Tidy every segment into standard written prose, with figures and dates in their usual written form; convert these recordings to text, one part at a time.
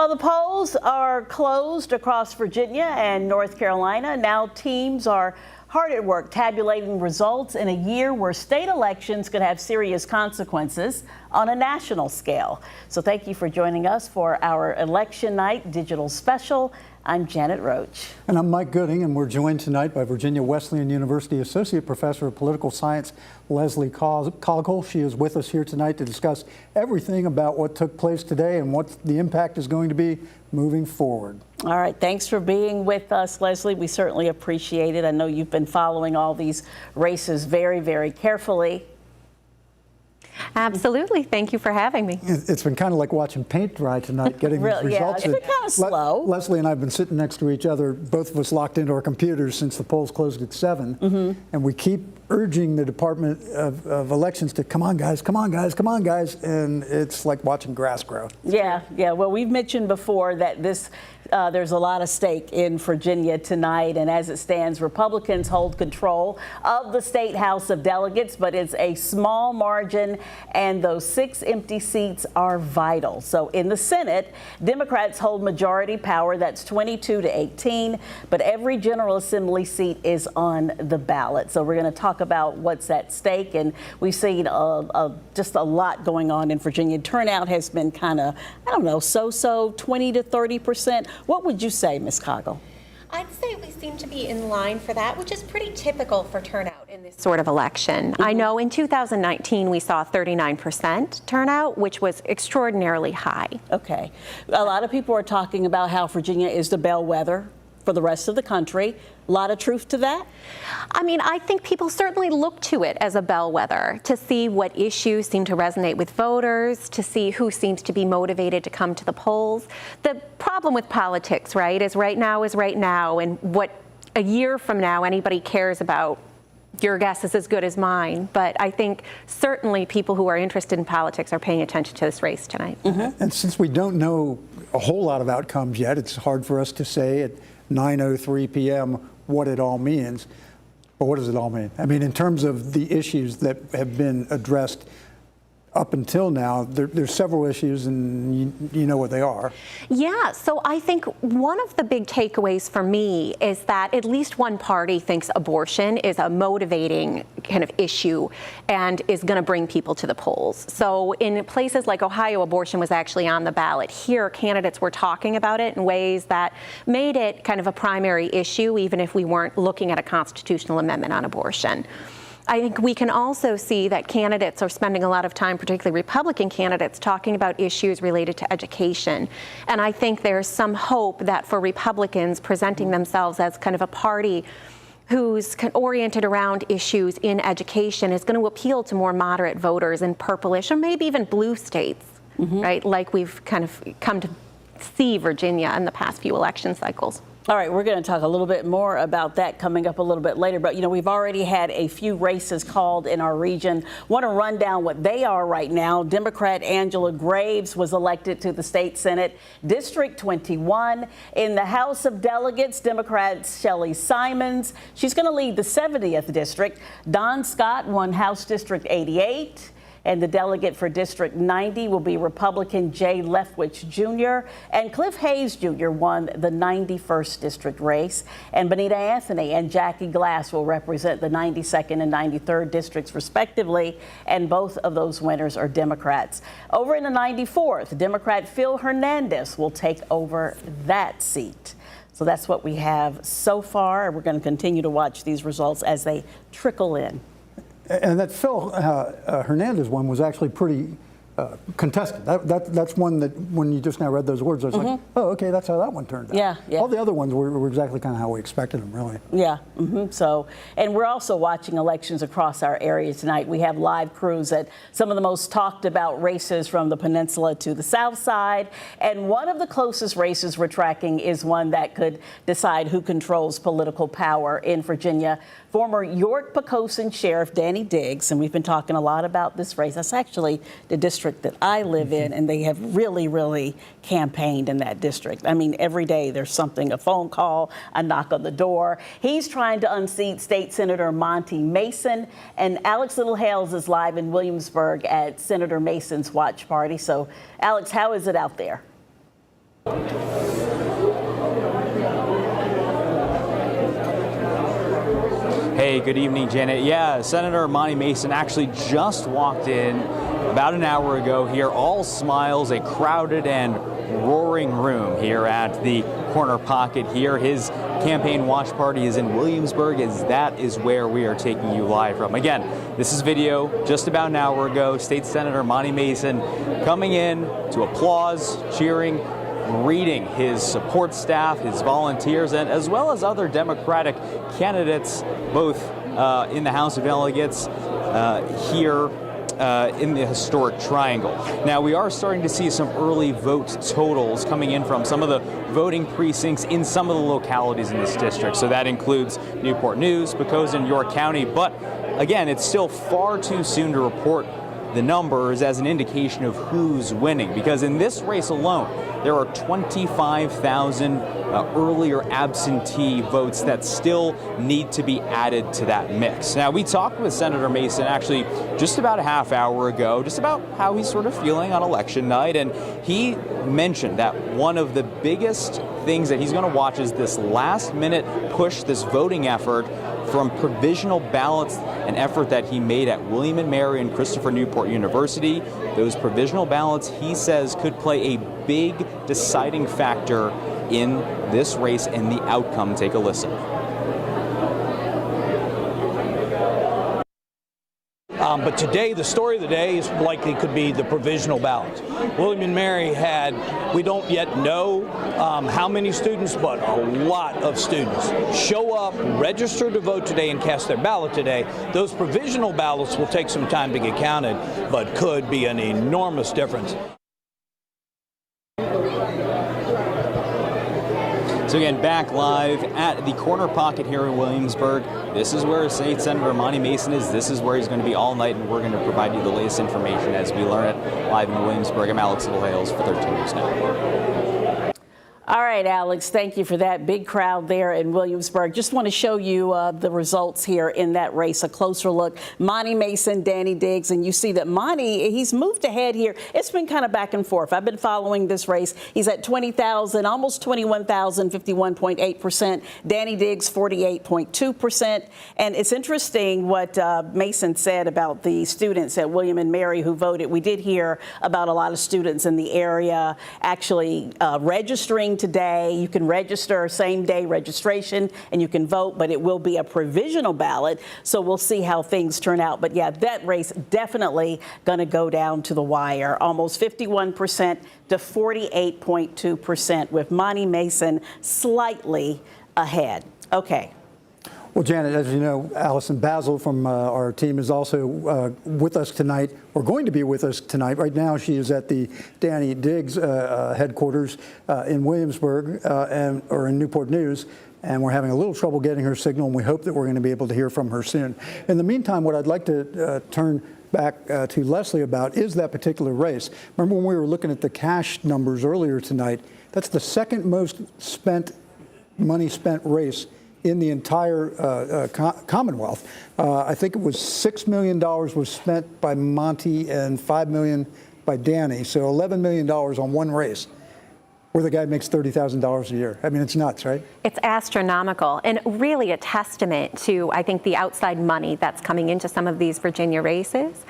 Well, the polls are closed across Virginia and North Carolina. Now teams are hard at work tabulating results in a year where state elections could have serious consequences on a national scale. So thank you for joining us for our Election Night Digital Special. I'm Janet Roach. And I'm Mike Gooding, and we're joined tonight by Virginia Wesleyan University Associate Professor of Political Science, Leslie Coggle. She is with us here tonight to discuss everything about what took place today and what the impact is going to be moving forward. All right, thanks for being with us, Leslie. We certainly appreciate it. I know you've been following all these races very, very carefully. Absolutely. Thank you for having me. It's been kind of like watching paint dry tonight, getting these results. Yeah, it's been kind of slow. Leslie and I have been sitting next to each other, both of us locked into our computers since the polls closed at 7. And we keep urging the Department of Elections to come on, guys, come on, guys, come on, guys. And it's like watching grass grow. Yeah. Well, we've mentioned before that there's a lot of stake in Virginia tonight, and as it stands, Republicans hold control of the state House of Delegates, but it's a small margin, and those 6 empty seats are vital. So in the Senate, Democrats hold majority power. That's 22-18, but every General Assembly seat is on the ballot. So we're going to talk about what's at stake, and we've seen just a lot going on in Virginia. Turnout has been kind of, I don't know, so 20 to 30%. What would you say, Ms. Coggle? I'd say we seem to be in line for that, which is pretty typical for turnout in this sort of election. I know in 2019 we saw 39% turnout, which was extraordinarily high. Okay. A lot of people are talking about how Virginia is the bellwether for the rest of the country. A lot of truth to that? I mean, I think people certainly look to it as a bellwether to see what issues seem to resonate with voters, to see who seems to be motivated to come to the polls. The problem with politics, right, is right now, and what a year from now anybody cares about, your guess is as good as mine. But I think certainly people who are interested in politics are paying attention to this race tonight. And since we don't know a whole lot of outcomes yet, it's hard for us to say at 9:03 p.m. what it all means. But what does it all mean? I mean, in terms of the issues that have been addressed up until now, there's several issues, and you know what they are. Yeah, so I think one of the big takeaways for me is that at least one party thinks abortion is a motivating kind of issue and is going to bring people to the polls. So in places like Ohio, abortion was actually on the ballot. Here, candidates were talking about it in ways that made it kind of a primary issue, even if we weren't looking at a constitutional amendment on abortion. I think we can also see that candidates are spending a lot of time, particularly Republican candidates, talking about issues related to education. And I think there's some hope that for Republicans presenting themselves as kind of a party who's oriented around issues in education is going to appeal to more moderate voters in purplish or maybe even blue states, right? Like we've kind of come to see Virginia in the past few election cycles. All right, we're going to talk a little bit more about that coming up a little bit later. But, you know, we've already had a few races called in our region. Want to run down what they are right now. Democrat Angela Graves was elected to the state Senate, District 21. In the House of Delegates, Democrat Shelley Simons. She's going to lead the 70th district. Don Scott won House District 88. And the delegate for District 90 will be Republican Jay Leftwich Jr. And Cliff Hayes Jr. won the 91st district race. And Benita Anthony and Jackie Glass will represent the 92nd and 93rd districts respectively. And both of those winners are Democrats. Over in the 94th, Democrat Phil Hernandez will take over that seat. So that's what we have so far. We're going to continue to watch these results as they trickle in. And that Phil Hernandez one was actually pretty contested. That's one that when you just now read those words, I was like, oh, okay, that's how that one turned out. Yeah. All the other ones were exactly kind of how we expected them, really. Yeah. So, and we're also watching elections across our area tonight. We have live crews at some of the most talked about races from the peninsula to the south side. And one of the closest races we're tracking is one that could decide who controls political power in Virginia. Former York-Poquoson Sheriff Danny Diggs, and we've been talking a lot about this race. That's actually the district that I live in, and they have really campaigned in that district. I mean, every day there's something, a phone call, a knock on the door. He's trying to unseat State Senator Monty Mason, and Alex Littlehales is live in Williamsburg at Senator Mason's watch party. So, Alex, how is it out there? Hey, good evening, Janet. Yeah, Senator Monty Mason actually just walked in about an hour ago here, all smiles, a crowded and roaring room here at the corner pocket here. His campaign watch party is in Williamsburg, as that is where we are taking you live from. Again, this is video just about an hour ago. State Senator Monty Mason coming in to applause, cheering, greeting his support staff, his volunteers, and as well as other Democratic candidates, both in the House of Delegates here in the historic Triangle. Now, we are starting to see some early vote totals coming in from some of the voting precincts in some of the localities in this district. So that includes Newport News, Pocosin, and York County. But again, it's still far too soon to report the numbers as an indication of who's winning, because in this race alone, there are 25,000 early or absentee votes that still need to be added to that mix. Now, we talked with Senator Mason actually just about a half hour ago, just about how he's sort of feeling on election night, and he mentioned that one of the biggest things that he's going to watch is this last minute push, this voting effort from provisional ballots, an effort that he made at William & Mary and Christopher Newport University. Those provisional ballots, he says, could play a big deciding factor in this race and the outcome. Take a listen. But today, the story of the day is likely could be the provisional ballot. William & Mary we don't yet know how many students, but a lot of students show up, register to vote today, and cast their ballot today. Those provisional ballots will take some time to get counted, but could be an enormous difference. So again, back live at the corner pocket here in Williamsburg. This is where State Senator Monty Mason is. This is where he's going to be all night, and we're going to provide you the latest information as we learn it live in Williamsburg. I'm Alex Hales for 13 News Now. All right, Alex, thank you for that. Big crowd there in Williamsburg. Just want to show you the results here in that race, a closer look. Monty Mason, Danny Diggs, and you see that Monty, he's moved ahead here. It's been kind of back and forth. I've been following this race. He's at 20,000, almost 21,000, 51.8%. Danny Diggs, 48.2%. And it's interesting what Mason said about the students at William & Mary who voted. We did hear about a lot of students in the area actually registering today. You can register same day registration and you can vote, but it will be a provisional ballot. So we'll see how things turn out. But yeah, that race definitely going to go down to the wire. Almost 51% to 48.2% with Monty Mason slightly ahead. Okay. Well, Janet, as you know, Allison Basil from our team is also with us tonight, or going to be with us tonight. Right now, she is at the Danny Diggs headquarters in Williamsburg or in Newport News, and we're having a little trouble getting her signal, and we hope that we're going to be able to hear from her soon. In the meantime, what I'd like to turn back to Leslie about is that particular race. Remember when we were looking at the cash numbers earlier tonight? That's the second most money spent race in the entire Commonwealth. I think it was $6 million was spent by Monty and $5 million by Danny. So $11 million on one race, where the guy makes $30,000 a year. I mean, it's nuts, right? It's astronomical, and really a testament to, I think, the outside money that's coming into some of these Virginia races,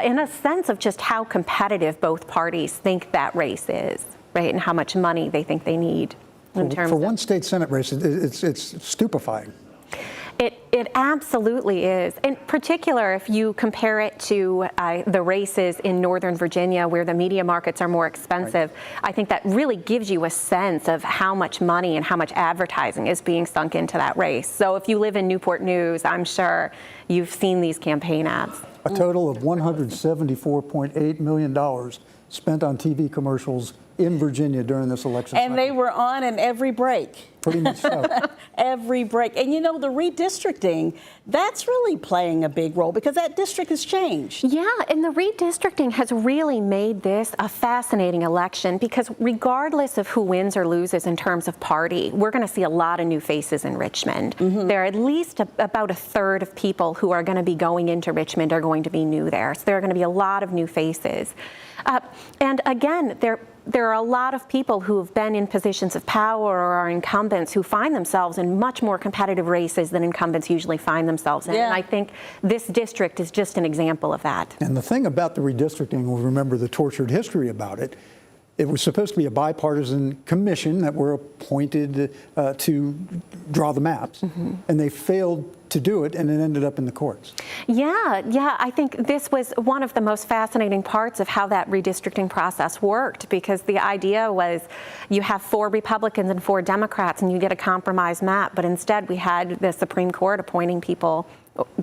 in a sense of just how competitive both parties think that race is, right, and how much money they think they need. For one state Senate race, it's stupefying. It absolutely is. In particular, if you compare it to the races in Northern Virginia where the media markets are more expensive, right. I think that really gives you a sense of how much money and how much advertising is being sunk into that race. So if you live in Newport News, I'm sure you've seen these campaign ads. A total of $174.8 million spent on TV commercials in Virginia during this election cycle. And they were on in every break. Pretty much so. Every break. And you know, the redistricting, that's really playing a big role because that district has changed. Yeah, and the redistricting has really made this a fascinating election because regardless of who wins or loses in terms of party, we're going to see a lot of new faces in Richmond. Mm-hmm. There are at least about a third of people who are going to be going into Richmond are going to be new there. So there are going to be a lot of new faces. And again, they're there are a lot of people who have been in positions of power or are incumbents who find themselves in much more competitive races than incumbents usually find themselves in. Yeah. And I think this district is just an example of that. And the thing about the redistricting, we'll remember the tortured history about it. It was supposed to be a bipartisan commission that were appointed to draw the maps, and they failed to do it, and it ended up in the courts. Yeah, I think this was one of the most fascinating parts of how that redistricting process worked, because the idea was you have 4 Republicans and 4 Democrats and you get a compromise map, but instead we had the Supreme Court appointing people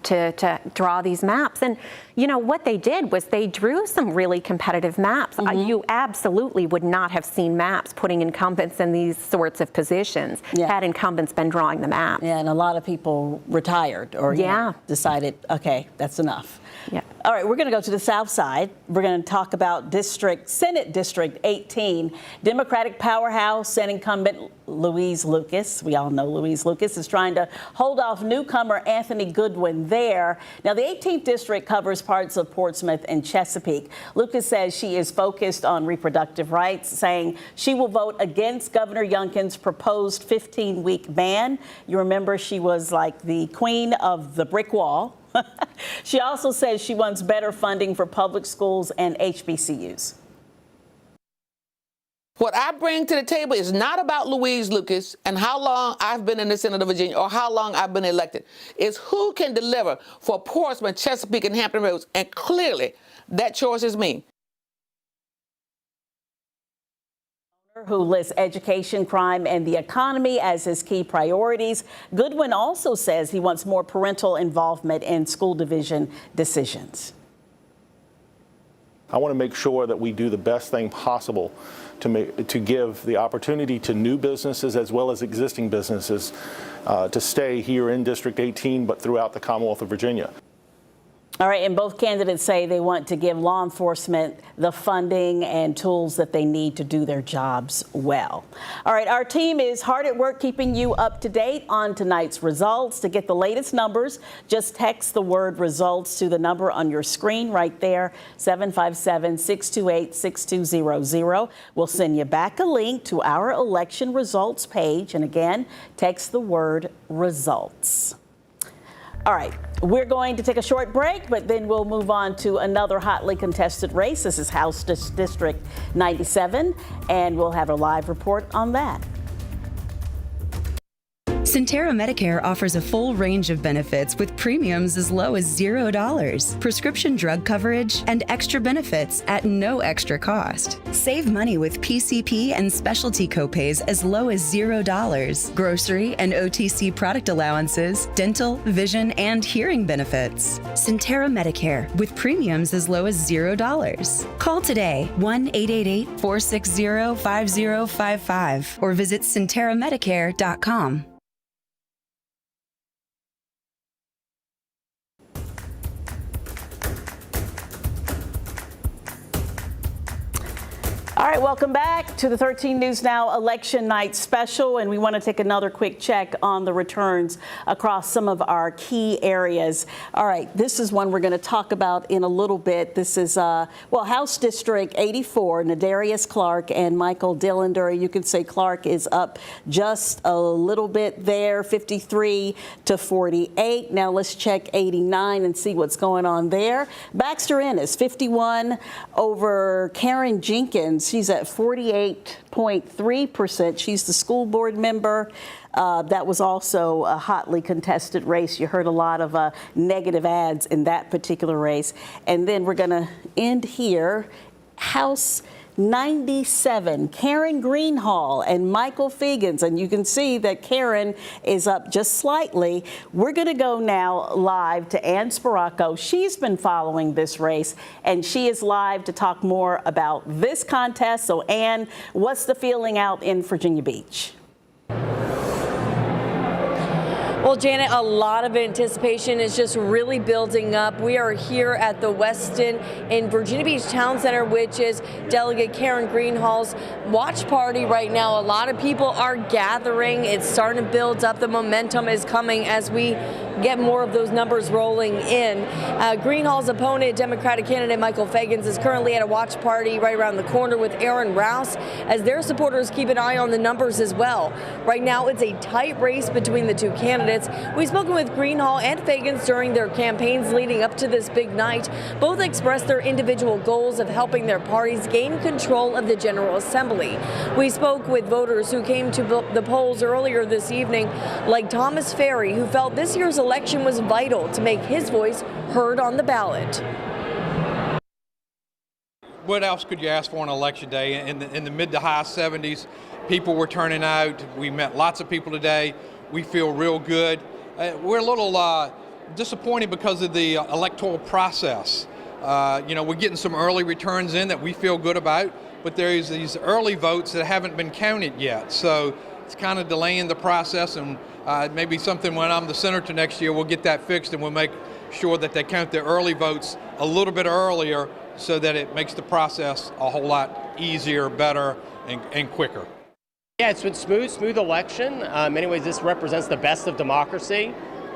to draw these maps. And you know what they did was they drew some really competitive maps. You absolutely would not have seen maps putting incumbents in these sorts of positions had incumbents been drawing the map. Yeah, and a lot of people retired or you know, decided, okay, that's enough. Yeah. All right, we're going to go to the South Side. We're going to talk about Senate District 18. Democratic powerhouse and incumbent Louise Lucas. We all know Louise Lucas is trying to hold off newcomer Anthony Goodwin there. Now, the 18th district covers parts of Portsmouth and Chesapeake. Lucas says she is focused on reproductive rights, saying she will vote against Governor Youngkin's proposed 15-week ban. You remember she was like the queen of the brick wall. She also says she wants better funding for public schools and HBCUs. What I bring to the table is not about Louise Lucas and how long I've been in the Senate of Virginia or how long I've been elected. It's who can deliver for Portsmouth, Chesapeake, and Hampton Roads. And clearly, that choice is me. Who lists education, crime, and the economy as his key priorities. Goodwin also says he wants more parental involvement in school division decisions. I want to make sure that we do the best thing possible to give the opportunity to new businesses as well as existing businesses to stay here in District 18, but throughout the Commonwealth of Virginia. All right, and both candidates say they want to give law enforcement the funding and tools that they need to do their jobs well. All right, our team is hard at work keeping you up to date on tonight's results. To get the latest numbers, just text the word results to the number on your screen right there, 757-628-6200. We'll send you back a link to our election results page. And again, text the word results. All right, we're going to take a short break, but then we'll move on to another hotly contested race. This is House District 97, and we'll have a live report on that. Centera Medicare offers a full range of benefits with premiums as low as $0, prescription drug coverage, and extra benefits at no extra cost. Save money with PCP and specialty copays as low as $0, grocery and OTC product allowances, dental, vision, and hearing benefits. Centera Medicare with premiums as low as $0. Call today 1-888-460-5055 or visit CenteraMedicare.com. All right, welcome back to the 13 News Now Election Night Special, and we want to take another quick check on the returns across some of our key areas. All right, this is one we're going to talk about in a little bit. This is, House District 84, Nadarius Clark and Michael Dillender. You can say Clark is up just a little bit there, 53 to 48. Now let's check 89 and see what's going on there. Baxter Ennis, 51 over Karen Jenkins. She's at 48.3%. She's the school board member. That was also a hotly contested race. You heard a lot of negative ads in that particular race. And then we're going to end here. House 97, Karen Greenhall and Michael Fegans. And you can see that Karen is up just slightly. We're going to go now live to Ann Sparacco. She's been following this race, and she is live to talk more about this contest. So, Ann, what's the feeling out in Virginia Beach? Well, Janet, a lot of anticipation is just really building up. We are here at the Westin in Virginia Beach Town Center, which is Delegate Karen Greenhall's watch party right now. A lot of people are gathering. It's starting to build up. The momentum is coming as we get more of those numbers rolling in. Greenhall's opponent, Democratic candidate Michael Fagans, is currently at a watch party right around the corner with Aaron Rouse as their supporters keep an eye on the numbers as well. Right now, it's a tight race between the two candidates. We've spoken with Greenhall and Fagans during their campaigns leading up to this big night. Both expressed their individual goals of helping their parties gain control of the General Assembly. We spoke with voters who came to the polls earlier this evening, like Thomas Ferry, who felt this year's election was vital to make his voice heard on the ballot. What else could you ask for on election day? In the mid to high 70s, people were turning out. We met lots of people today. We feel real good. We're a little disappointed because of the electoral process. We're getting some early returns in that we feel good about, but there's these early votes that haven't been counted yet. So it's kind of delaying the process, and maybe something when I'm the senator next year, we'll get that fixed and we'll make sure that they count the early votes a little bit earlier so that it makes the process a whole lot easier, better, and quicker. Yeah, it's been smooth election. In many ways, this represents the best of democracy.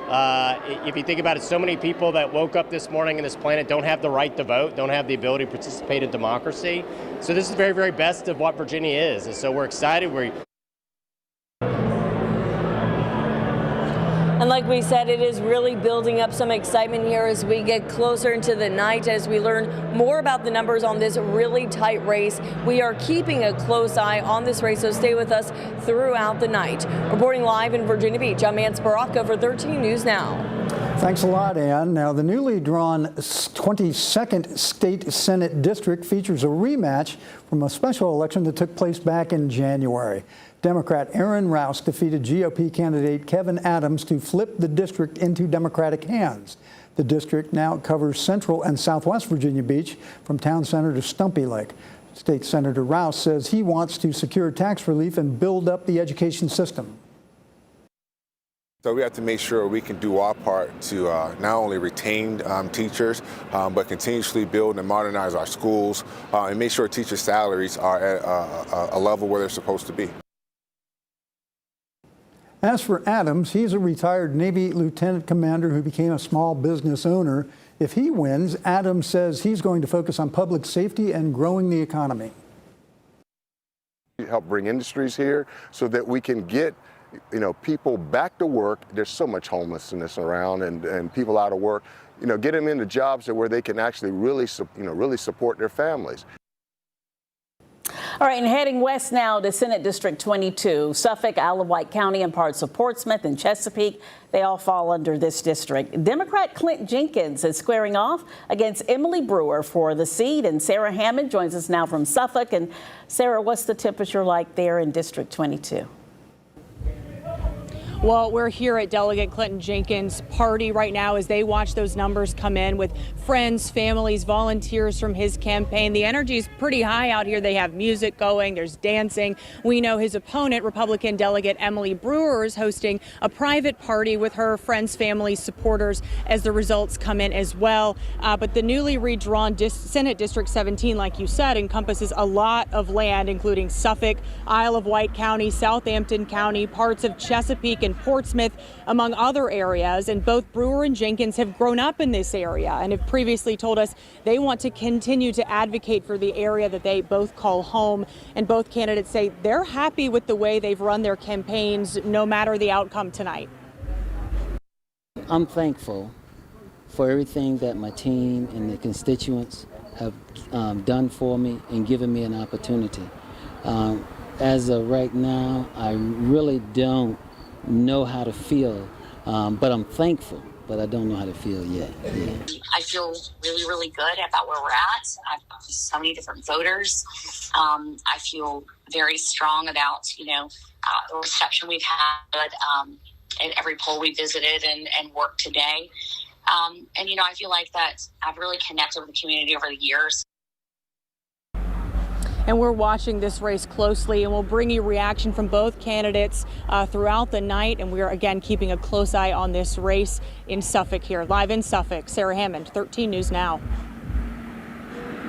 If you think about it, so many people that woke up this morning on this planet don't have the right to vote, don't have the ability to participate in democracy. So this is the very, very best of what Virginia is. And so we're excited. And like we said, it is really building up some excitement here as we get closer into the night, as we learn more about the numbers on this really tight race. We are keeping a close eye on this race, so stay with us throughout the night. Reporting live in Virginia Beach, I'm Ann Sparacca for 13 News Now. Thanks a lot, Ann. Now, the newly drawn 22nd State Senate District features a rematch from a special election that took place back in January. Democrat Aaron Rouse defeated GOP candidate Kevin Adams to flip the district into Democratic hands. The district now covers central and southwest Virginia Beach from Town Center to Stumpy Lake. State Senator Rouse says he wants to secure tax relief and build up the education system. So we have to make sure we can do our part to not only retain teachers, but continuously build and modernize our schools and make sure teachers' salaries are at a level where they're supposed to be. As for Adams, he's a retired Navy lieutenant commander who became a small business owner. If he wins, Adams says he's going to focus on public safety and growing the economy. Help bring industries here so that we can get people back to work. There's so much homelessness around and people out of work. Get them into jobs where they can actually really support their families. All right, and heading west now to Senate District 22, Suffolk, Isle of Wight County, and parts of Portsmouth and Chesapeake, they all fall under this district. Democrat Clint Jenkins is squaring off against Emily Brewer for the seat, and Sarah Hammond joins us now from Suffolk. And Sarah, what's the temperature like there in District 22? Well, we're here at Delegate Clinton Jenkins' party right now as they watch those numbers come in with friends, families, volunteers from his campaign. The energy is pretty high out here. They have music going, there's dancing. We know his opponent, Republican Delegate Emily Brewer, is hosting a private party with her friends, families, supporters as the results come in as well. But the newly redrawn Senate District 17, like you said, encompasses a lot of land, including Suffolk, Isle of Wight County, Southampton County, parts of Chesapeake and Portsmouth, among other areas. And both Brewer and Jenkins have grown up in this area and have previously told us they want to continue to advocate for the area that they both call home. And both candidates say they're happy with the way they've run their campaigns, no matter the outcome tonight. I'm thankful for everything that my team and the constituents have done for me and given me an opportunity. As of right now, I really don't know how to feel, but I'm thankful, but I don't know how to feel yet. Yeah. I feel really, really good about where we're at. I've got so many different voters. I feel very strong about, the reception we've had at every poll we visited and worked today. And, I feel like that I've really connected with the community over the years. And we're watching this race closely, and we'll bring you reaction from both candidates throughout the night. And we're, again, keeping a close eye on this race in Suffolk here. Live in Suffolk, Sarah Hammond, 13 News Now.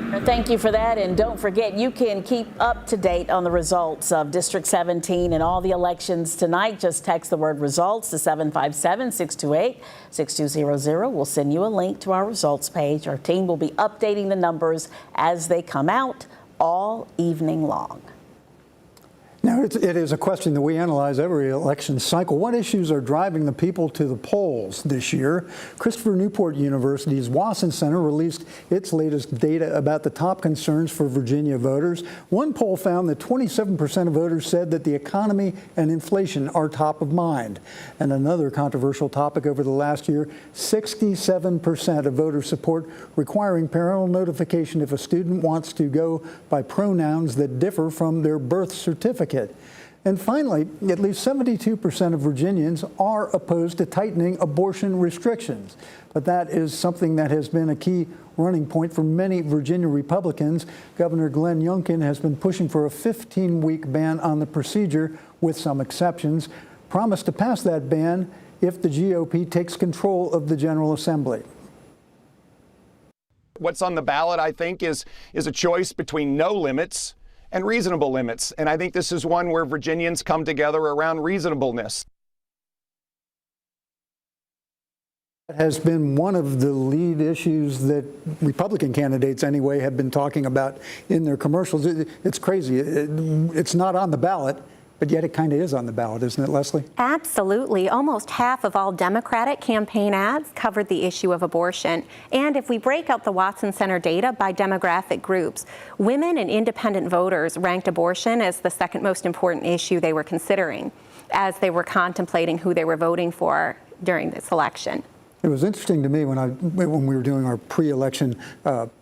Thank you for that. And don't forget, you can keep up to date on the results of District 17 and all the elections tonight. Just text the word results to 757-628-6200. We'll send you a link to our results page. Our team will be updating the numbers as they come out all evening long. Now, it is a question that we analyze every election cycle. What issues are driving the people to the polls this year? Christopher Newport University's Wasson Center released its latest data about the top concerns for Virginia voters. One poll found that 27% of voters said that the economy and inflation are top of mind. And another controversial topic over the last year, 67% of voters support requiring parental notification if a student wants to go by pronouns that differ from their birth certificate. And finally, at least 72% of Virginians are opposed to tightening abortion restrictions. But that is something that has been a key running point for many Virginia Republicans. Governor Glenn Youngkin has been pushing for a 15-week ban on the procedure, with some exceptions, promised to pass that ban if the GOP takes control of the General Assembly. What's on the ballot, I think, is a choice between no limits and reasonable limits. And I think this is one where Virginians come together around reasonableness. It has been one of the lead issues that Republican candidates, anyway, have been talking about in their commercials. It's crazy. It's not on the ballot, but yet it kind of is on the ballot, isn't it, Leslie? Absolutely. Almost half of all Democratic campaign ads covered the issue of abortion. And if we break out the Watson Center data by demographic groups, women and independent voters ranked abortion as the second most important issue they were considering as they were contemplating who they were voting for during this election. It was interesting to me when we were doing our pre-election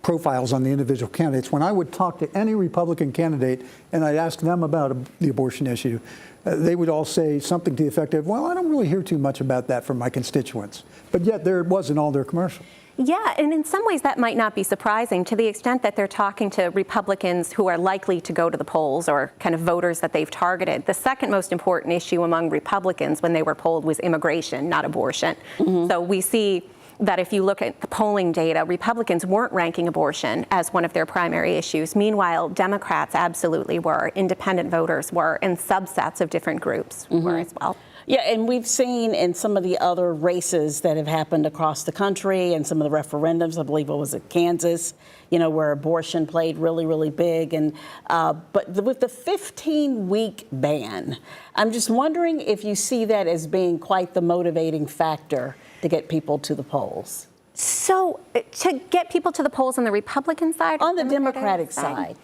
profiles on the individual candidates, when I would talk to any Republican candidate and I'd ask them about the abortion issue, they would all say something to the effect of, well, I don't really hear too much about that from my constituents. But yet there it was in all their commercials. Yeah, and in some ways that might not be surprising to the extent that they're talking to Republicans who are likely to go to the polls or kind of voters that they've targeted. The second most important issue among Republicans when they were polled was immigration, not abortion. So we see that if you look at the polling data, Republicans weren't ranking abortion as one of their primary issues. Meanwhile, Democrats absolutely were, independent voters were, and subsets of different groups were as well. Yeah, and we've seen in some of the other races that have happened across the country and some of the referendums, I believe it was in Kansas, you know, where abortion played really, really big. And but with the 15-week ban, I'm just wondering if you see that as being quite the motivating factor to get people to the polls. So to get people to the polls on the Republican side? On the Democratic side.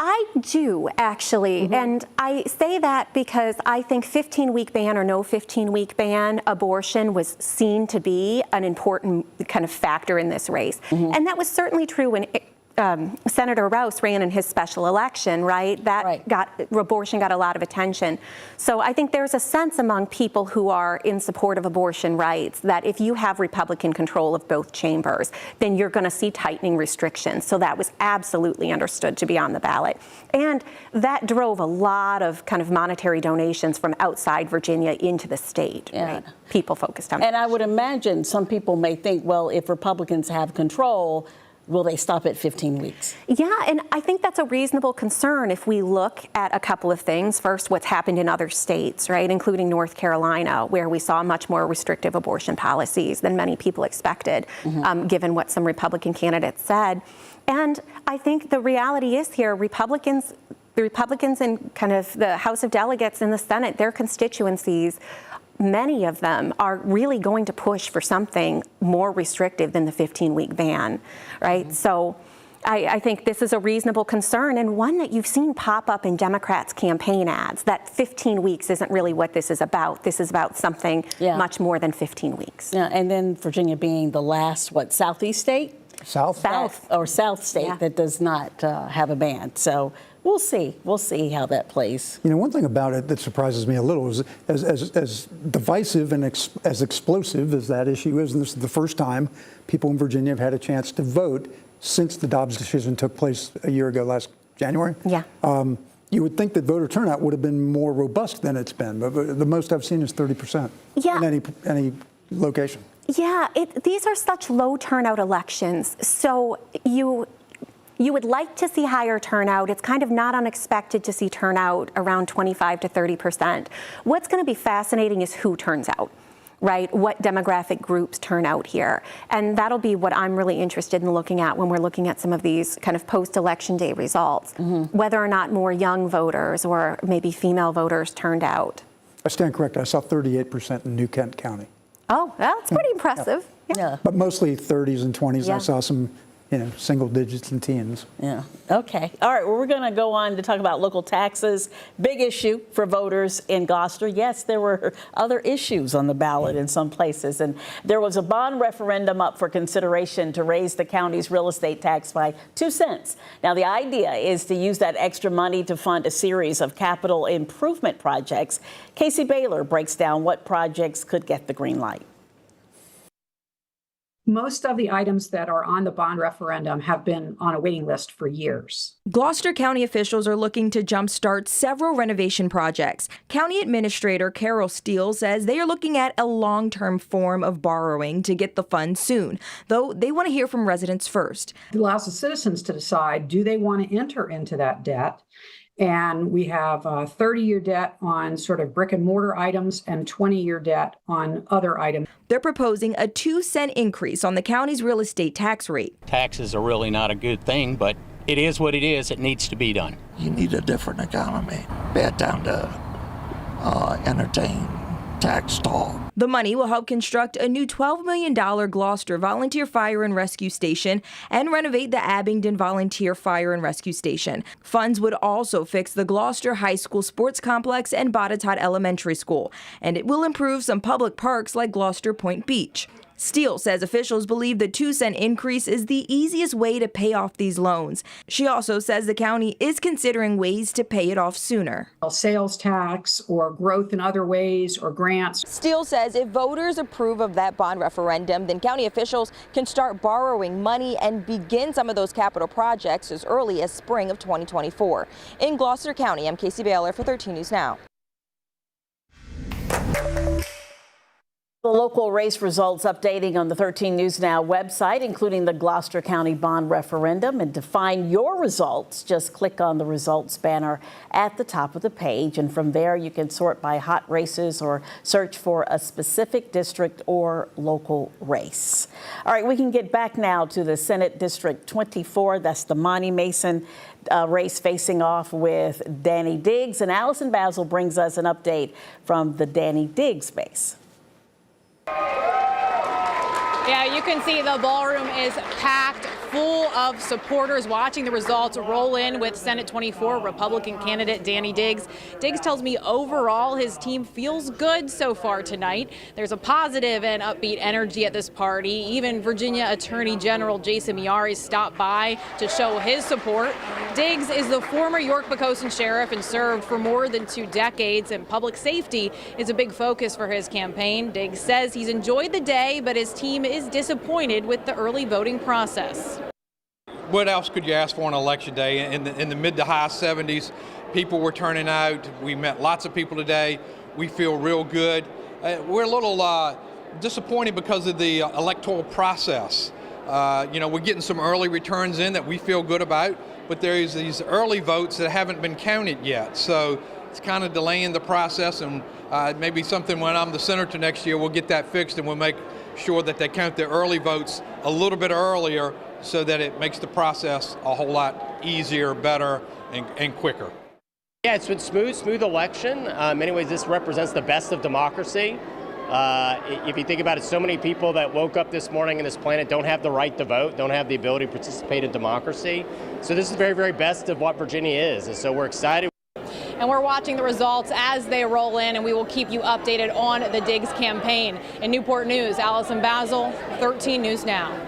I do, actually, and I say that because I think 15-week ban or no 15-week ban, abortion was seen to be an important kind of factor in this race. And that was certainly true when Senator Rouse ran in his special election, right? Abortion got a lot of attention. So I think there's a sense among people who are in support of abortion rights that if you have Republican control of both chambers, then you're going to see tightening restrictions. So that was absolutely understood to be on the ballot. And that drove a lot of kind of monetary donations from outside Virginia into the state, right? People focused on And I would imagine some people may think, well, if Republicans have control, will they stop at 15 weeks? Yeah, and I think that's a reasonable concern if we look at a couple of things. First, what's happened in other states, right, including North Carolina, where we saw much more restrictive abortion policies than many people expected, given what some Republican candidates said. And I think the reality is here, the Republicans in kind of the House of Delegates in the Senate, their constituencies, many of them are really going to push for something more restrictive than the 15-week ban, right? So I think this is a reasonable concern and one that you've seen pop up in Democrats' campaign ads, that 15 weeks isn't really what this is about. This is about something much more than 15 weeks. Yeah, and then Virginia being the last, southeast state? South state that does not have a ban. So we'll see. We'll see how that plays. You know, one thing about it that surprises me a little is as divisive and as explosive as that issue is, and this is the first time people in Virginia have had a chance to vote since the Dobbs decision took place a year ago, last January. Yeah. You would think that voter turnout would have been more robust than it's been, but the most I've seen is 30% in any location. Yeah, these are such low turnout elections. So You would like to see higher turnout. It's kind of not unexpected to see turnout around 25 to 30%. What's going to be fascinating is who turns out, right? What demographic groups turn out here. And that'll be what I'm really interested in looking at when we're looking at some of these kind of post-election day results, whether or not more young voters or maybe female voters turned out. I stand corrected. I saw 38% in New Kent County. Oh, well, that's pretty impressive. Yeah. But mostly 30s and 20s. Yeah. I saw some, single digits and teens. Yeah. Okay. All right. Well, we're going to go on to talk about local taxes. Big issue for voters in Gloucester. Yes, there were other issues on the ballot in some places. And there was a bond referendum up for consideration to raise the county's real estate tax by 2 cents. Now, the idea is to use that extra money to fund a series of capital improvement projects. Casey Baylor breaks down what projects could get the green light. Most of the items that are on the bond referendum have been on a waiting list for years. Gloucester County officials are looking to jumpstart several renovation projects. County Administrator Carol Steele says they are looking at a long-term form of borrowing to get the funds soon, though they want to hear from residents first. It allows the citizens to decide, do they want to enter into that debt? And we have 30-year debt on sort of brick and mortar items and 20-year debt on other items. They're proposing a 2-cent increase on the county's real estate tax rate. Taxes are really not a good thing, but it is what it is. It needs to be done. You need a different economy. Bad time to entertain tax talk. The money will help construct a new $12 million Gloucester Volunteer Fire and Rescue Station and renovate the Abingdon Volunteer Fire and Rescue Station. Funds would also fix the Gloucester High School Sports Complex and Botetourt Elementary School, and it will improve some public parks like Gloucester Point Beach. Steele says officials believe the 2-cent increase is the easiest way to pay off these loans. She also says the county is considering ways to pay it off sooner. Sales tax or growth in other ways or grants. Steele says if voters approve of that bond referendum, then county officials can start borrowing money and begin some of those capital projects as early as spring of 2024. In Gloucester County, I'm Casey Baylor for 13 News Now. The local race results updating on the 13 News Now website, including the Gloucester County bond referendum. And to find your results, just click on the results banner at the top of the page. And from there, you can sort by hot races or search for a specific district or local race. All right, we can get back now to the Senate District 24. That's the Monty Mason race facing off with Danny Diggs. And Allison Basil brings us an update from the Danny Diggs base. Yeah, you can see the ballroom is packed full of supporters watching the results roll in with Senate 24 Republican candidate Danny Diggs. Diggs tells me overall his team feels good so far tonight. There's a positive and upbeat energy at this party. Even Virginia Attorney General Jason Miyares stopped by to show his support. Diggs is the former York-Poquoson sheriff and served for more than 2 decades, and public safety is a big focus for his campaign. Diggs says he's enjoyed the day, but his team is disappointed with the early voting process. What else could you ask for on election day? In the mid to high 70s, people were turning out. We met lots of people today. We feel real good. We're a little disappointed because of the electoral process. We're getting some early returns in that we feel good about, but there's these early votes that haven't been counted yet. So it's kind of delaying the process, and maybe something when I'm the senator next year, we'll get that fixed and we'll make sure that they count the early votes a little bit earlier so that it makes the process a whole lot easier, better, and quicker. Yeah, it's been smooth election. In many ways, this represents the best of democracy. If you think about it, so many people that woke up this morning on this planet don't have the right to vote, don't have the ability to participate in democracy. So this is the very, very best of what Virginia is. And so we're excited. And we're watching the results as they roll in, and we will keep you updated on the Diggs campaign. In Newport News, Allison Basil, 13 News Now.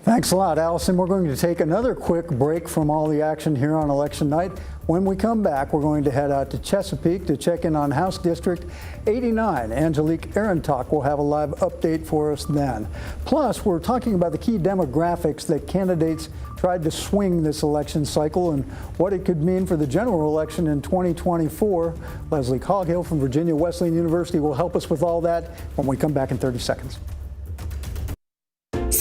Thanks a lot, Allison. We're going to take another quick break from all the action here on election night. When we come back, we're going to head out to Chesapeake to check in on House District 89. Angelique Arentak will have a live update for us then. Plus, we're talking about the key demographics that candidates tried to swing this election cycle and what it could mean for the general election in 2024. Leslie Coghill from Virginia Wesleyan University will help us with all that when we come back in 30 seconds.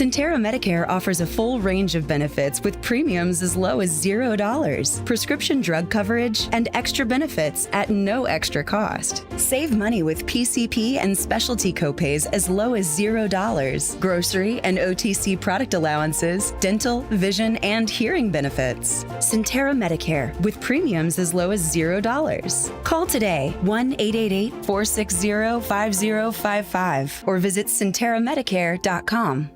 Centera Medicare offers a full range of benefits with premiums as low as $0, prescription drug coverage, and extra benefits at no extra cost. Save money with PCP and specialty copays as low as $0, grocery and OTC product allowances, dental, vision, and hearing benefits. Centera Medicare with premiums as low as $0. Call today 1-888-460-5055 or visit CenteraMedicare.com.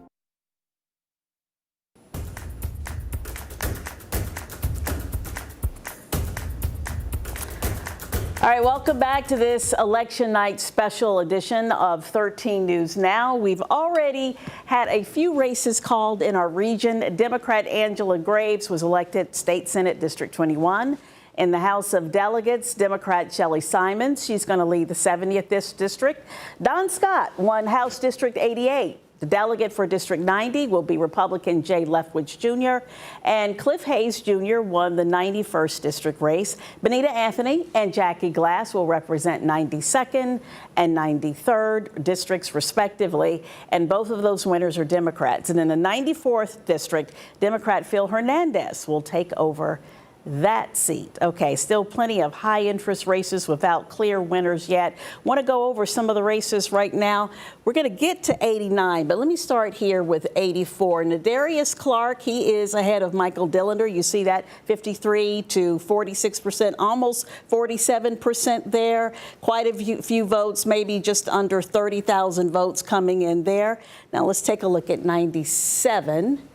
All right, welcome back to this election night special edition of 13 News Now. We've already had a few races called in our region. Democrat Angela Graves was elected State Senate District 21. In the House of Delegates, Democrat Shelley Simons, she's going to lead the 70th district. Don Scott won House District 88. The delegate for District 90 will be Republican Jay Leftwich Jr. And Cliff Hayes Jr. won the 91st district race. Benita Anthony and Jackie Glass will represent 92nd and 93rd districts respectively. And both of those winners are Democrats. And in the 94th district, Democrat Phil Hernandez will take over that seat. Okay, still plenty of high interest races without clear winners yet. Want to go over some of the races right now. We're going to get to 89, but let me start here with 84. Nadarius Clark, he is ahead of Michael Dillender. You see that 53 to 46%, almost 47% there. Quite a few votes, maybe just under 30,000 votes coming in there. Now let's take a look at 97.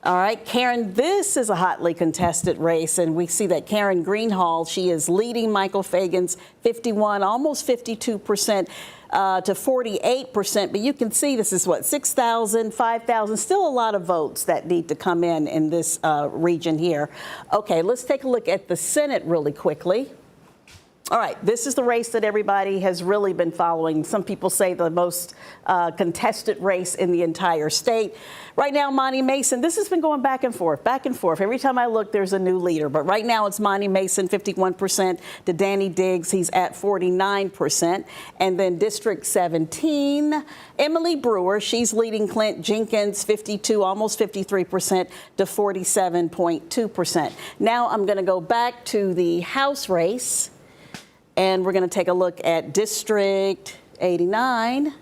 All right, Karen, this is a hotly contested race, and we see that Karen Greenhall, she is leading Michael Fagan's 51, almost 52% to 48%. But you can see this is what, 6,000, 5,000, still a lot of votes that need to come in this region here. Okay, let's take a look at the Senate really quickly. All right, this is the race that everybody has really been following. Some people say the most contested race in the entire state. Right now, Monty Mason, this has been going back and forth, back and forth. Every time I look, there's a new leader. But right now, it's Monty Mason, 51%, to Danny Diggs, he's at 49%. And then District 17, Emily Brewer, she's leading Clint Jenkins, 52, almost 53% to 47.2%. Now I'm going to go back to the House race. And we're going to take a look at District 89.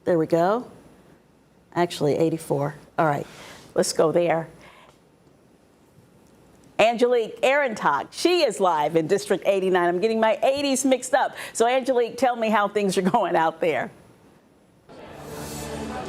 There we go. Actually, 84. All right, let's go there. Angelique Arentock, she is live in District 89. I'm getting my 80s mixed up. So Angelique, tell me how things are going out there.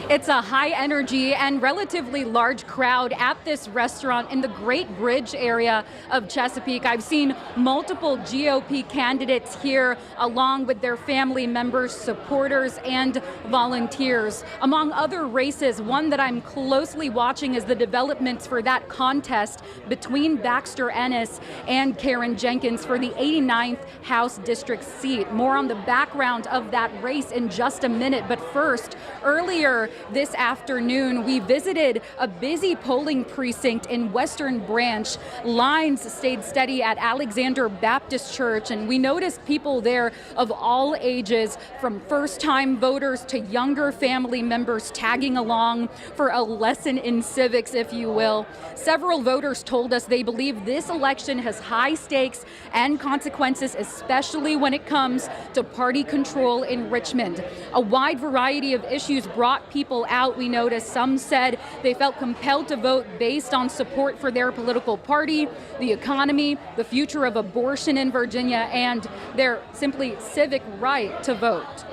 It's a high energy and relatively large crowd at this restaurant in the Great Bridge area of Chesapeake. I've seen multiple GOP candidates here along with their family members, supporters, and volunteers. Among other races, one that I'm closely watching is the developments for that contest between Baxter Ennis and Karen Jenkins for the 89th House District seat. More on the background of that race in just a minute. But first, earlier this afternoon, we visited a busy polling precinct in Western Branch. Lines stayed steady at Alexander Baptist Church, and we noticed people there of all ages, from first-time voters to younger family members tagging along for a lesson in civics, if you will. Several voters told us they believe this election has high stakes and consequences, especially when it comes to party control in Richmond. A wide variety of issues brought people out, we noticed. Some said they felt compelled to vote based on support for their political party, the economy, the future of abortion in Virginia, and their simply civic right to vote.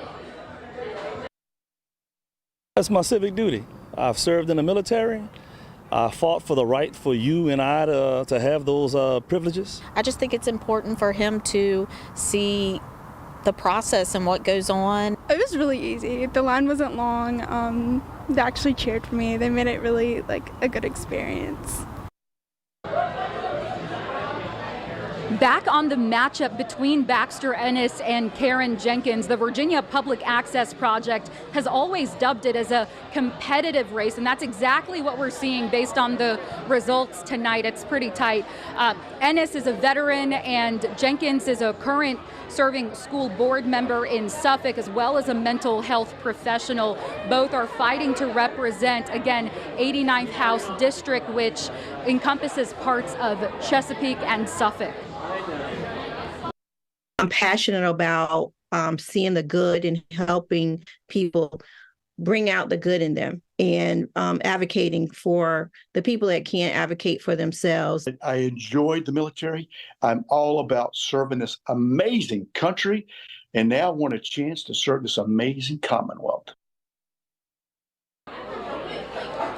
That's my civic duty. I've served in the military. I fought for the right for you and I to have those privileges. I just think it's important for him to see the process and what goes on. It was really easy. The line wasn't long. They actually cheered for me. They made it really like a good experience. Back on the matchup between Baxter Ennis and Karen Jenkins, the Virginia Public Access Project has always dubbed it as a competitive race, and that's exactly what we're seeing based on the results tonight. It's pretty tight. Ennis is a veteran, and Jenkins is a current serving school board member in Suffolk, as well as a mental health professional. Both are fighting to represent, again, 89th House District, which encompasses parts of Chesapeake and Suffolk. I'm passionate about seeing the good and helping people bring out the good in them, and advocating for the people that can't advocate for themselves. I enjoyed the military. I'm all about serving this amazing country, and now want a chance to serve this amazing Commonwealth.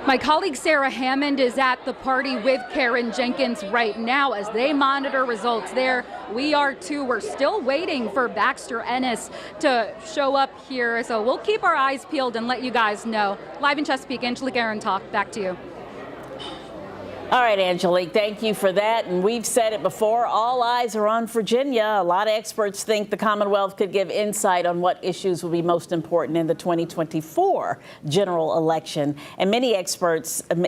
My colleague Sarah Hammond is at the party with Karen Jenkins right now as they monitor results there. We are too. We're still waiting for Baxter Ennis to show up here, so we'll keep our eyes peeled and let you guys know. Live in Chesapeake, Angelique Aaron Talk. Back to you. All right, Angelique, thank you for that. And we've said it before, all eyes are on Virginia. A lot of experts think the Commonwealth could give insight on what issues will be most important in the 2024 general election. And many experts say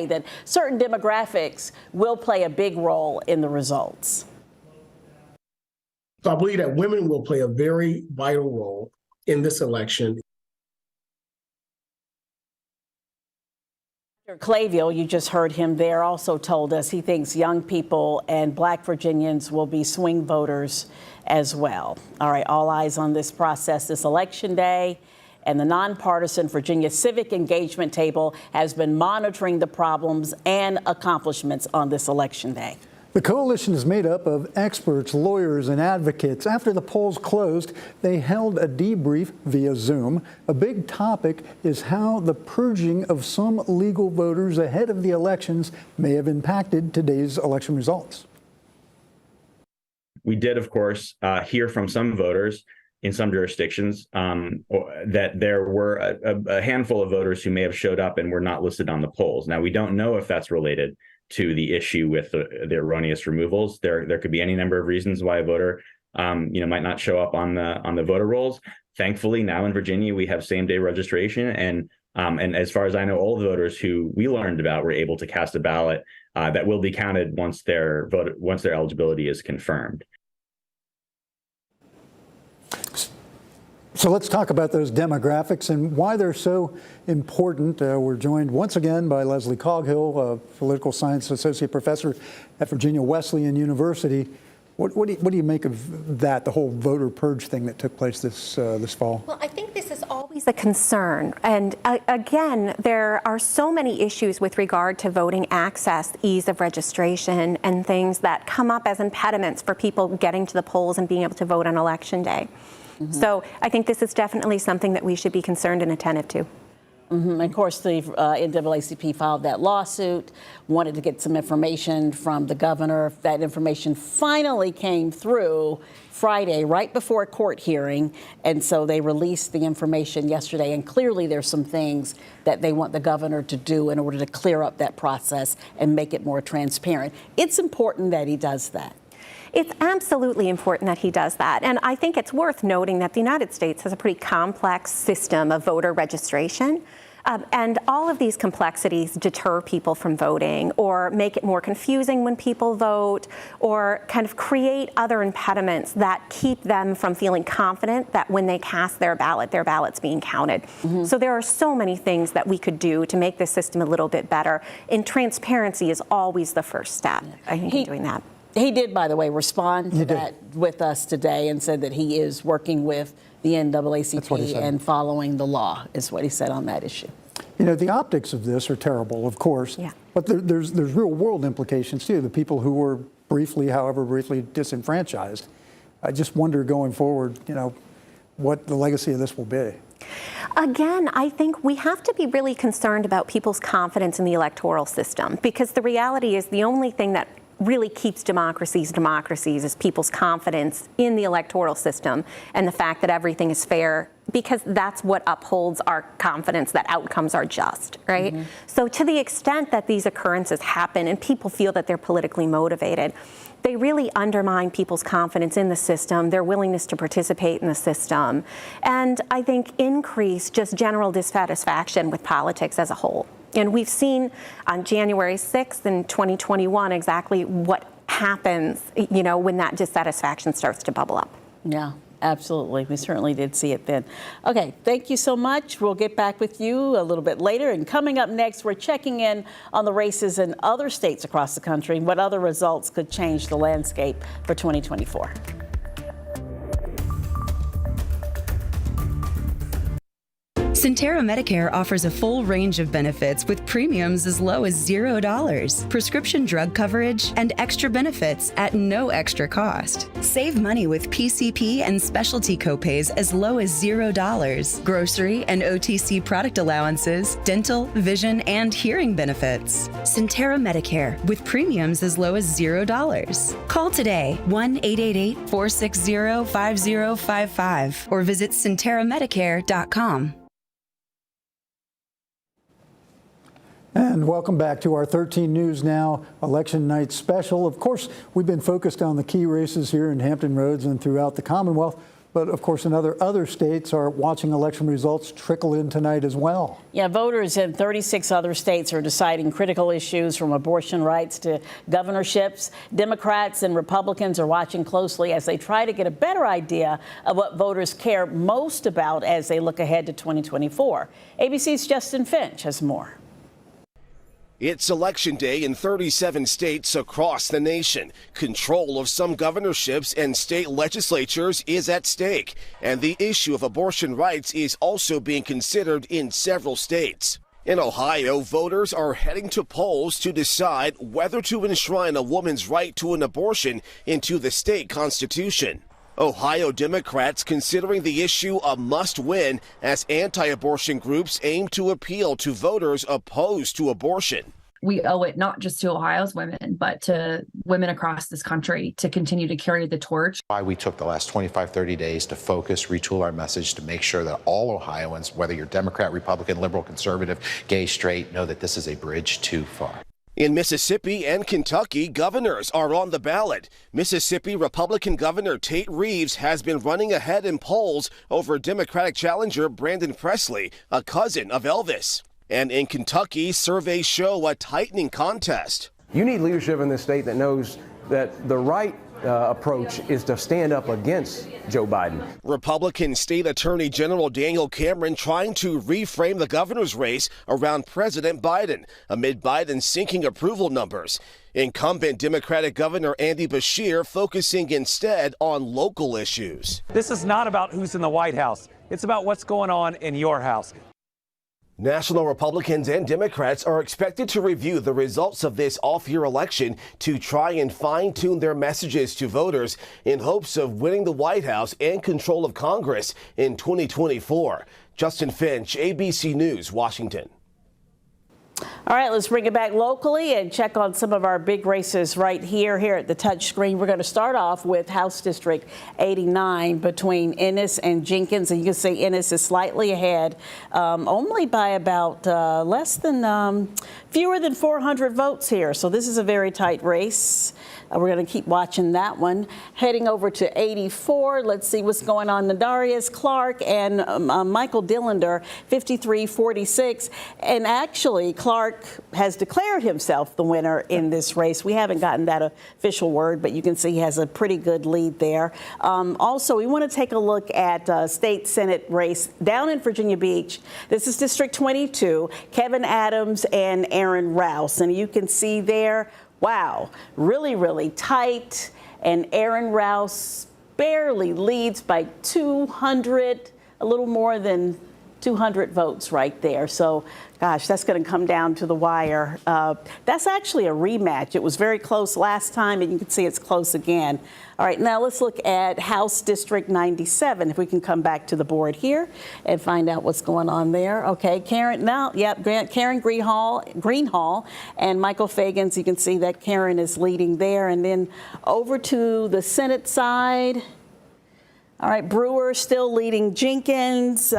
that certain demographics will play a big role in the results. So I believe that women will play a very vital role in this election. Clayville, you just heard him there, also told us he thinks young people and Black Virginians will be swing voters as well. All right, all eyes on this process this election day. And the nonpartisan Virginia Civic Engagement Table has been monitoring the problems and accomplishments on this election day. The coalition is made up of experts, lawyers, and advocates. After the polls closed, they held a debrief via Zoom. A big topic is how the purging of some legal voters ahead of the elections may have impacted today's election results. We did, of course, hear from some voters in some jurisdictions that there were a handful of voters who may have showed up and were not listed on the polls. Now, we don't know if that's related to the issue with the erroneous removals. There could be any number of reasons why a voter might not show up on the voter rolls. Thankfully, now in Virginia, we have same-day registration, and as far as I know, all the voters who we learned about were able to cast a ballot that will be counted once their eligibility is confirmed. So let's talk about those demographics and why they're so important. We're joined once again by Leslie Coghill, a political science associate professor at Virginia Wesleyan University. What do you make of that, the whole voter purge thing that took place this fall? Well, I think this is always a concern. And again, there are so many issues with regard to voting access, ease of registration, and things that come up as impediments for people getting to the polls and being able to vote on Election Day. Mm-hmm. So I think this is definitely something that we should be concerned and attentive to. Mm-hmm. And of course, the NAACP filed that lawsuit, wanted to get some information from the governor. That information finally came through Friday, right before a court hearing. And so they released the information yesterday. And clearly there's some things that they want the governor to do in order to clear up that process and make it more transparent. It's important that he does that. It's absolutely important that he does that. And I think it's worth noting that the United States has a pretty complex system of voter registration. And all of these complexities deter people from voting or make it more confusing when people vote or kind of create other impediments that keep them from feeling confident that when they cast their ballot's being counted. Mm-hmm. So there are so many things that we could do to make this system a little bit better. And transparency is always the first step, I think, in doing that. He did, by the way, respond to that with us today and said that he is working with the NAACP and following the law, is what he said on that issue. You know, the optics of this are terrible, of course, but there's real world implications too. The people who were however briefly disenfranchised. I just wonder going forward, what the legacy of this will be. Again, I think we have to be really concerned about people's confidence in the electoral system, because the reality is the only thing that really keeps democracies is people's confidence in the electoral system and the fact that everything is fair, because that's what upholds our confidence that outcomes are just, right? Mm-hmm. So to the extent that these occurrences happen and people feel that they're politically motivated, they really undermine people's confidence in the system, their willingness to participate in the system, and I think increase just general dissatisfaction with politics as a whole. And we've seen on January 6th in 2021 exactly what happens, when that dissatisfaction starts to bubble up. Yeah, absolutely. We certainly did see it then. Okay, thank you so much. We'll get back with you a little bit later. And coming up next, we're checking in on the races in other states across the country and what other results could change the landscape for 2024. Centera Medicare offers a full range of benefits with premiums as low as $0, prescription drug coverage, and extra benefits at no extra cost. Save money with PCP and specialty copays as low as $0, grocery and OTC product allowances, dental, vision, and hearing benefits. Centera Medicare with premiums as low as $0. Call today 1-888-460-5055 or visit CenteraMedicare.com. And welcome back to our 13 News Now Election Night Special. Of course, we've been focused on the key races here in Hampton Roads and throughout the Commonwealth. But of course, in other states are watching election results trickle in tonight as well. Yeah, voters in 36 other states are deciding critical issues from abortion rights to governorships. Democrats and Republicans are watching closely as they try to get a better idea of what voters care most about as they look ahead to 2024. ABC's Justin Finch has more. It's Election Day in 37 states across the nation. Control of some governorships and state legislatures is at stake, and the issue of abortion rights is also being considered in several states. In Ohio, voters are heading to polls to decide whether to enshrine a woman's right to an abortion into the state constitution. Ohio Democrats considering the issue a must-win as anti-abortion groups aim to appeal to voters opposed to abortion. We owe it not just to Ohio's women, but to women across this country to continue to carry the torch. Why we took the last 25, 30 days to focus, retool our message to make sure that all Ohioans, whether you're Democrat, Republican, liberal, conservative, gay, straight, know that this is a bridge too far. In Mississippi and Kentucky, governors are on the ballot. Mississippi Republican Governor Tate Reeves has been running ahead in polls over Democratic challenger Brandon Presley, a cousin of Elvis. And in Kentucky, surveys show a tightening contest. You need leadership in this state that knows that the right approach is to stand up against Joe Biden. Republican State Attorney General Daniel Cameron trying to reframe the governor's race around President Biden amid Biden's sinking approval numbers. Incumbent Democratic Governor Andy Beshear focusing instead on local issues. This is not about who's in the White House. It's about what's going on in your house. National Republicans and Democrats are expected to review the results of this off-year election to try and fine-tune their messages to voters in hopes of winning the White House and control of Congress in 2024. Justin Finch, ABC News, Washington. All right, let's bring it back locally and check on some of our big races right here at the touch screen. We're going to start off with House District 89 between Ennis and Jenkins. And you can see Ennis is slightly ahead, only by about fewer than 400 votes here. So this is a very tight race. We're going to keep watching that one. Heading over to 84, let's see what's going on. Nadarius Clark and Michael Dillander, 53-46. And actually, Clark has declared himself the winner in this race. We haven't gotten that official word, but you can see he has a pretty good lead there. Also, we want to take a look at state Senate race down in Virginia Beach. This is District 22, Kevin Adams and Aaron Rouse. And you can see there, wow, really, really tight. And Aaron Rouse barely leads by 200, a little more than 200 votes right there. So, gosh, that's going to come down to the wire. That's actually a rematch. It was very close last time, and you can see it's close again. All right, now let's look at House District 97. If we can come back to the board here and find out what's going on there. Okay, Karen, Karen Greenhall and Michael Fagans. You can see that Karen is leading there. And then over to the Senate side. All right, Brewer still leading Jenkins.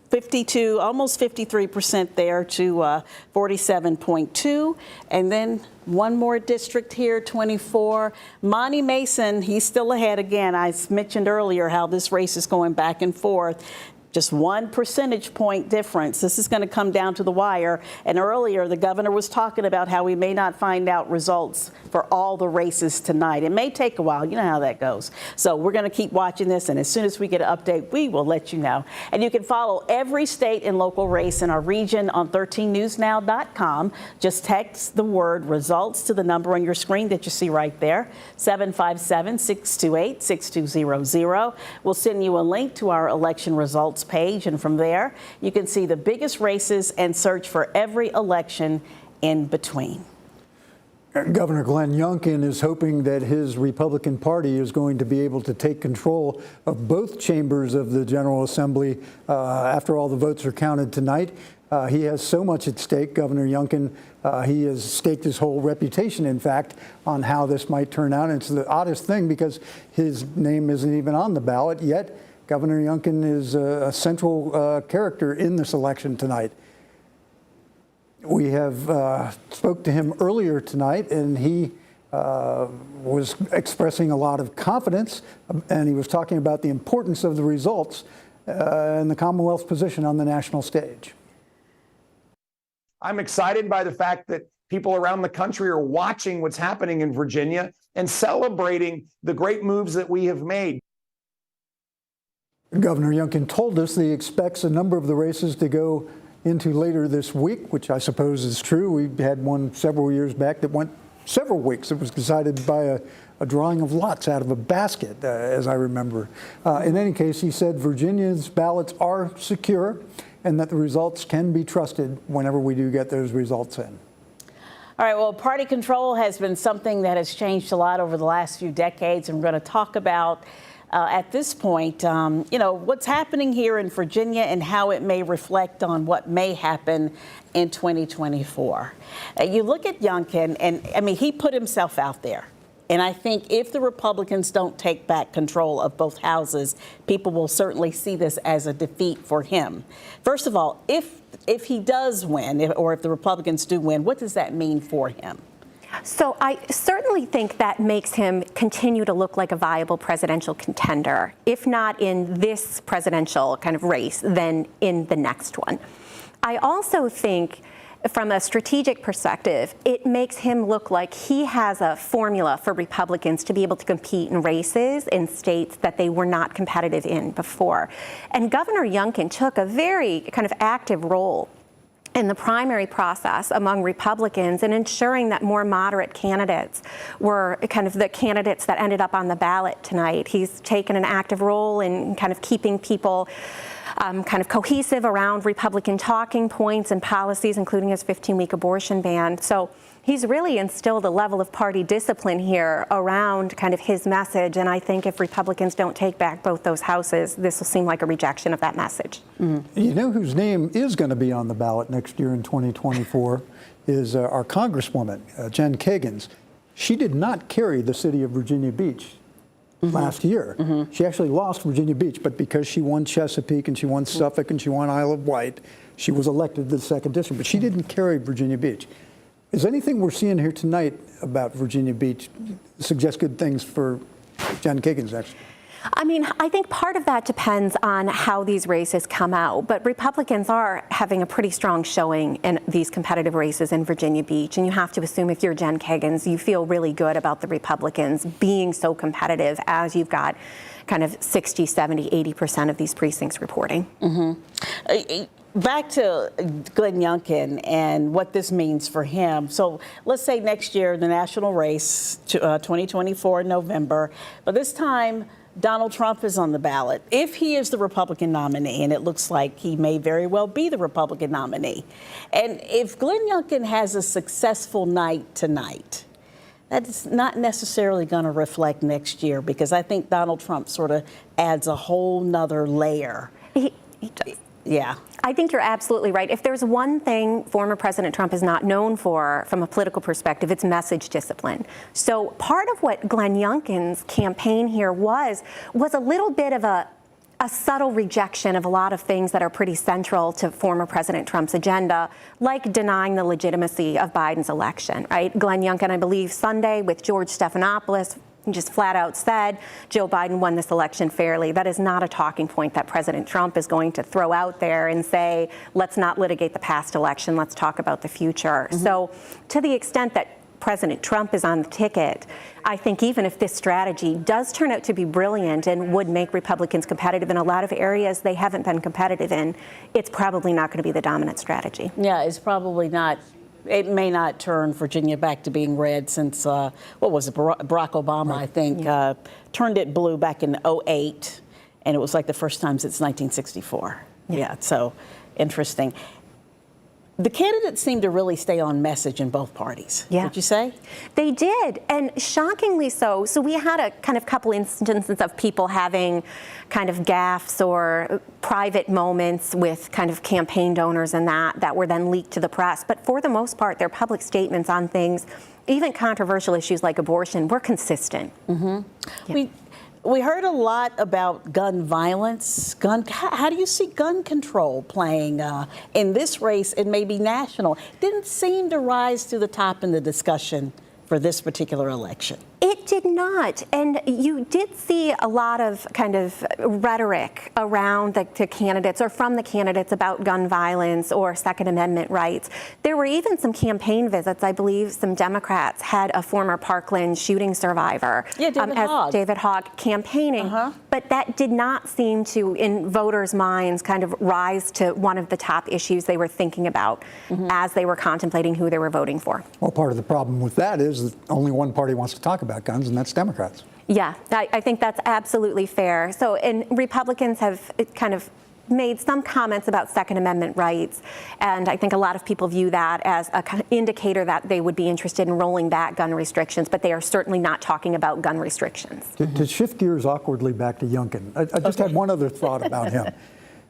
52, almost 53% there to 47.2. And then one more district here, 24. Monty Mason, he's still ahead again. I mentioned earlier how this race is going back and forth. Just 1 percentage point difference. This is going to come down to the wire. And earlier, the governor was talking about how we may not find out results for all the races tonight. It may take a while. You know how that goes. So we're going to keep watching this. And as soon as we get an update, we will let you know. And you can follow every state and local race in our region on 13newsnow.com. Just text the word results to the number on your screen that you see right there, 757-628-6200. We'll send you a link to our election results page, and from there you can see the biggest races and search for every election in between. Governor Glenn Youngkin is hoping that his Republican Party is going to be able to take control of both chambers of the General Assembly after all the votes are counted tonight. He has so much at stake, Governor Youngkin. He has staked his whole reputation, in fact, on how this might turn out. And it's the oddest thing because his name isn't even on the ballot yet. Governor Youngkin is a central character in this election tonight. We have spoke to him earlier tonight, and he was expressing a lot of confidence, and he was talking about the importance of the results and the Commonwealth's position on the national stage. I'm excited by the fact that people around the country are watching what's happening in Virginia and celebrating the great moves that we have made. Governor Youngkin told us that he expects a number of the races to go into later this week, which I suppose is true. We had one several years back that went several weeks. It was decided by a drawing of lots out of a basket, as I remember. In any case, he said Virginia's ballots are secure and that the results can be trusted whenever we do get those results in. All right, well, party control has been something that has changed a lot over the last few decades, and we're going to talk about at this point, what's happening here in Virginia and how it may reflect on what may happen in 2024. You look at Youngkin, and I mean, he put himself out there. And I think if the Republicans don't take back control of both houses, people will certainly see this as a defeat for him. First of all, if he does win, or if the Republicans do win, what does that mean for him? So I certainly think that makes him continue to look like a viable presidential contender, if not in this presidential kind of race, then in the next one. I also think from a strategic perspective, it makes him look like he has a formula for Republicans to be able to compete in races in states that they were not competitive in before. And Governor Youngkin took a very kind of active role in the primary process among Republicans and ensuring that more moderate candidates were kind of the candidates that ended up on the ballot tonight. He's taken an active role in kind of keeping people kind of cohesive around Republican talking points and policies, including his 15-week abortion ban. So he's really instilled a level of party discipline here around kind of his message. And I think if Republicans don't take back both those houses, this will seem like a rejection of that message. Mm-hmm. You know whose name is going to be on the ballot next year in 2024 is our Congresswoman, Jen Kagans. She did not carry the city of Virginia Beach last year. Mm-hmm. She actually lost Virginia Beach, but because she won Chesapeake and she won Suffolk and she won Isle of Wight, she was elected to the 2nd district, but she didn't carry Virginia Beach. Is anything we're seeing here tonight about Virginia Beach suggest good things for Jen Kagans, actually? I mean, I think part of that depends on how these races come out, but Republicans are having a pretty strong showing in these competitive races in Virginia Beach, and you have to assume if you're Jen Kagans, you feel really good about the Republicans being so competitive as you've got kind of 60, 70, 80% of these precincts reporting. Mm-hmm. Back to Glenn Youngkin and what this means for him. So let's say next year, the national race, 2024 November, but this time Donald Trump is on the ballot. If he is the Republican nominee, and it looks like he may very well be the Republican nominee, and if Glenn Youngkin has a successful night tonight, that's not necessarily going to reflect next year, because I think Donald Trump sort of adds a whole nother layer. He does. Yeah. I think you're absolutely right. If there's one thing former President Trump is not known for from a political perspective, it's message discipline. So part of what Glenn Youngkin's campaign here was a little bit of a subtle rejection of a lot of things that are pretty central to former President Trump's agenda, like denying the legitimacy of Biden's election, right? Glenn Youngkin, I believe, Sunday with George Stephanopoulos, just flat out said Joe Biden won this election fairly. That is not a talking point that President Trump is going to throw out there and say, let's not litigate the past election, let's talk about the future. So to the extent that President Trump is on the ticket, I think even if this strategy does turn out to be brilliant and would make Republicans competitive in a lot of areas they haven't been competitive in, it's probably not going to be the dominant strategy. Yeah, it's probably not. It may not turn Virginia back to being red since, what was it, Barack Obama, I think, turned it blue back in 2008, and it was like the first time since 1964. Yeah, so interesting. The candidates seem to really stay on message in both parties. Yeah. Would you say? They did, and shockingly so. So we had a kind of couple instances of people having kind of gaffes or private moments with kind of campaign donors and that were then leaked to the press. But for the most part, their public statements on things, even controversial issues like abortion, were consistent. Yeah. We heard a lot about gun violence. How do you see gun control playing in this race and maybe national? Didn't seem to rise to the top in the discussion for this particular election. It did not. And you did see a lot of kind of rhetoric around the candidates or from the candidates about gun violence or Second Amendment rights. There were even some campaign visits. I believe some Democrats had a former Parkland shooting survivor, David Hogg, campaigning. But that did not seem to, in voters' minds, kind of rise to one of the top issues they were thinking about as they were contemplating who they were voting for. Well, part of the problem with that is that only one party wants to talk about guns, and that's Democrats. Yeah, I think that's absolutely fair. So, and Republicans have kind of made some comments about Second Amendment rights, and I think a lot of people view that as a kind of indicator that they would be interested in rolling back gun restrictions, but they are certainly not talking about gun restrictions. To shift gears awkwardly back to Youngkin, I just had one other thought about him.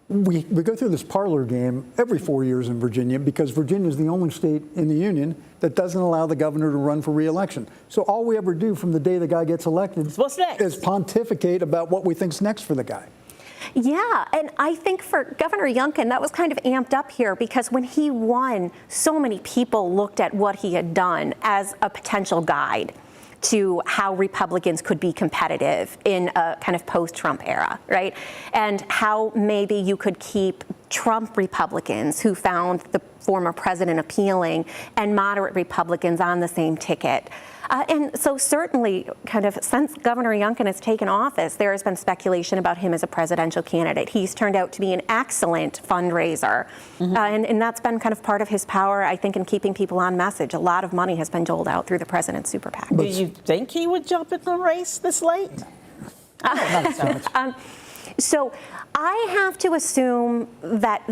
We go through this parlor game every 4 years in Virginia because Virginia is the only state in the union that doesn't allow the governor to run for re-election. So all we ever do from the day the guy gets elected is pontificate about what we think's next for the guy. Yeah, and I think for Governor Youngkin, that was kind of amped up here because when he won, so many people looked at what he had done as a potential guide to how Republicans could be competitive in a kind of post-Trump era, right? And how maybe you could keep Trump Republicans who found the former president appealing and moderate Republicans on the same ticket. And so certainly kind of since Governor Youngkin has taken office, there has been speculation about him as a presidential candidate. He's turned out to be an excellent fundraiser. And that's been kind of part of his power, I think, in keeping people on message. A lot of money has been doled out through the president's super PAC. Do you think he would jump in the race this late? So I have to assume that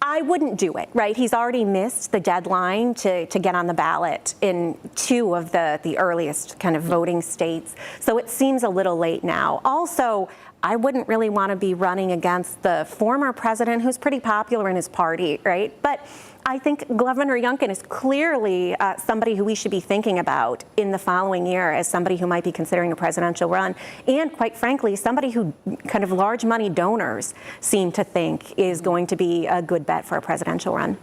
I wouldn't do it, right? He's already missed the deadline to get on the ballot in 2 of the earliest kind of voting states. So it seems a little late now. Also, I wouldn't really want to be running against the former president who's pretty popular in his party, right? But I think Governor Youngkin is clearly somebody who we should be thinking about in the following year as somebody who might be considering a presidential run. And quite frankly, somebody who kind of large money donors seem to think is going to be a good bet for a presidential run.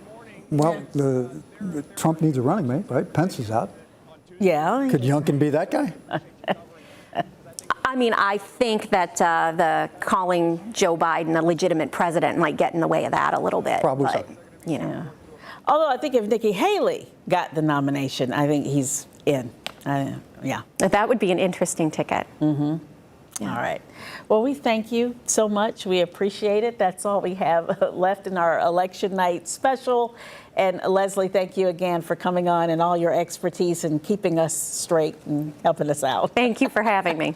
Well, Trump needs a running mate, right? Pence is out. Yeah. Could Youngkin be that guy? I mean, I think that the calling Joe Biden a legitimate president might get in the way of that a little bit. Probably but, so. You know. Although I think if Nikki Haley got the nomination, I think he's in. Yeah. That would be an interesting ticket. Yeah. All right. Well, we thank you so much. We appreciate it. That's all we have left in our election night special. And Leslie, thank you again for coming on and all your expertise and keeping us straight and helping us out. Thank you for having me.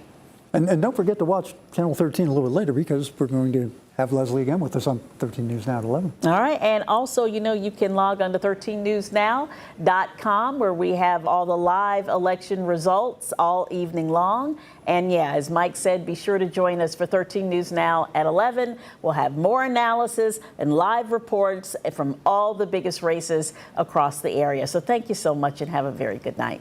And don't forget to watch Channel 13 a little bit later, because we're going to have Leslie again with us on 13 News Now at 11. All right. And also, you know, you can log on to 13newsnow.com, where we have all the live election results all evening long. And yeah, as Mike said, be sure to join us for 13 News Now at 11. We'll have more analysis and live reports from all the biggest races across the area. So thank you so much and have a very good night.